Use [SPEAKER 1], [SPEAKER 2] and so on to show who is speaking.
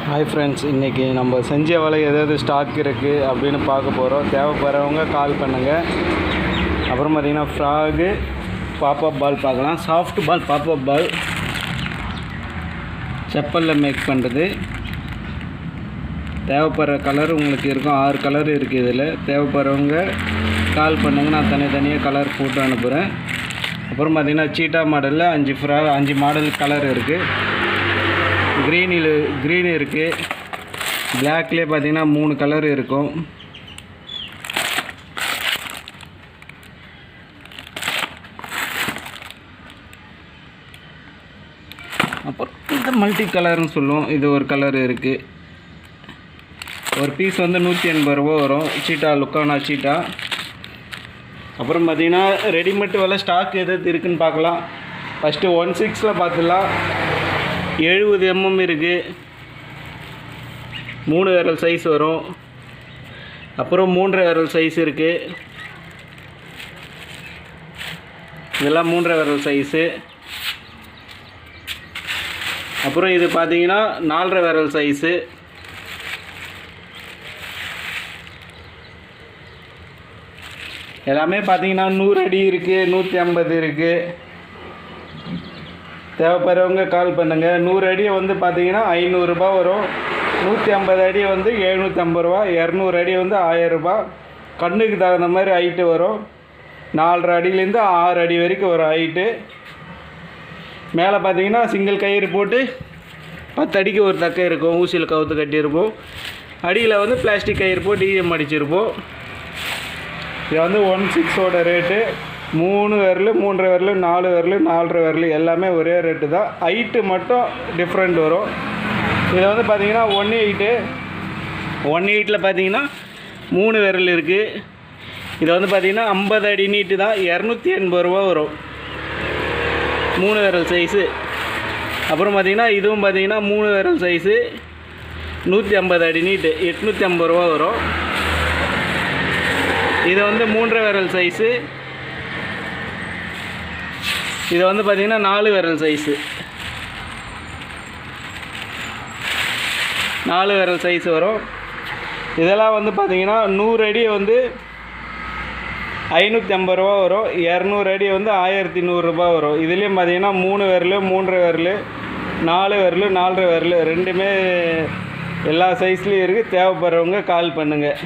[SPEAKER 1] Hi friends, இன்றைக்கி நம்ம செஞ்ச வேலை எதாவது ஸ்டாக் இருக்குது அப்படின்னு பார்க்க போகிறோம். தேவைப்படுறவங்க கால் பண்ணுங்கள். அப்புறம் பார்த்திங்கன்னா ஃப்ராகு பாப்அப் பால் பார்க்கலாம். சாஃப்ட் பால் பாப்அப் பால் செப்பலில் மேக் பண்ணுறது. தேவைப்படுற கலர் உங்களுக்கு இருக்கும். 6 கலர் இருக்குது இதில். தேவைப்படுறவங்க கால் பண்ணுங்கள், நான் தனித்தனியாக கலர் போட்டு அனுப்புகிறேன். அப்புறம் பார்த்திங்கன்னா சீட்டா மாடலில் 5 மாடல் கலர் இருக்குது. க்ரீன் இருக்குது. பிளாக்லேயே பார்த்திங்கன்னா 3 கலர் இருக்கும். அப்புறம் இந்த மல்டி கலர்னு சொல்லுவோம். இது ஒரு கலர் இருக்குது. ஒரு பீஸ் வந்து 180 ரூபா வரும். சீட்டா லுக்கானா சீட்டா. அப்புறம் பார்த்திங்கன்னா ரெடிமேட் வேலை ஸ்டாக் எதாவது இருக்குதுன்னு பார்க்கலாம். ஃபஸ்ட்டு 1/6 பார்த்துடலாம். 70 mm இருக்குது. 3 விரல் சைஸ் வரும். அப்புறம் 3 விரல் சைஸ் இருக்குது. இதெல்லாம் 3 விரல் சைஸு. அப்புறம் இது பார்த்தீங்கன்னா 4 விரல் சைஸு. எல்லாமே பார்த்தீங்கன்னா 100 அடி இருக்குது, 150 இருக்குது. தேவைப்படுறவங்க கால் பண்ணுங்கள். 100 அடி வந்து பார்த்தீங்கன்னா 500 ரூபா வரும். 150 அடி வந்து 750 ரூபா. 200 அடி வந்து 1000 ரூபா. கண்ணுக்கு தகுந்த மாதிரி ஹைட்டு வரும். 4.5 அடியிலேருந்து 6 அடி வரைக்கும் ஒரு ஹைட்டு. மேலே பார்த்தீங்கன்னா சிங்கிள் கயிறு போட்டு 10 அடிக்கு ஒரு தக்கை இருக்கும். ஊசியில் கவுத்து கட்டியிருப்போம். அடியில் வந்து பிளாஸ்டிக் கயிறு போட்டு டிஎம் அடிச்சிருப்போம். இது வந்து 1/6 ரேட்டு. 3 விரல், 3 விரல், 4 விரல், 4 விரல் எல்லாமே ஒரே ரேட்டு தான். ஹைட்டு மட்டும் டிஃப்ரெண்ட் வரும். இதை வந்து பார்த்திங்கன்னா 1/8 பார்த்தீங்கன்னா 3 விரல் இருக்குது. இதை வந்து பார்த்திங்கன்னா 50 அடி நீட்டு தான். 280 ரூபா வரும். 3 விரல் சைஸு. அப்புறம் பார்த்திங்கன்னா இதுவும் பார்த்திங்கன்னா 3 விரல் சைஸு. 150 அடி நீட்டு 850 ரூபா வரும். இது வந்து 3 விரல் சைஸு. இது வந்து பார்த்திங்கன்னா 4 விரல் சைஸு. 4 விரல் சைஸ் வரும். இதெல்லாம் வந்து பார்த்திங்கன்னா 100 அடி வந்து 550 ரூபா வரும். 200 அடி வந்து 1100 ரூபா வரும். இதுலேயும் பார்த்திங்கன்னா 3 விரல், 3 விரல், 4 விரல், 4 விரல் ரெண்டுமே எல்லா சைஸ்லேயும் இருக்குது. தேவைப்படுறவங்க கால் பண்ணுங்கள்.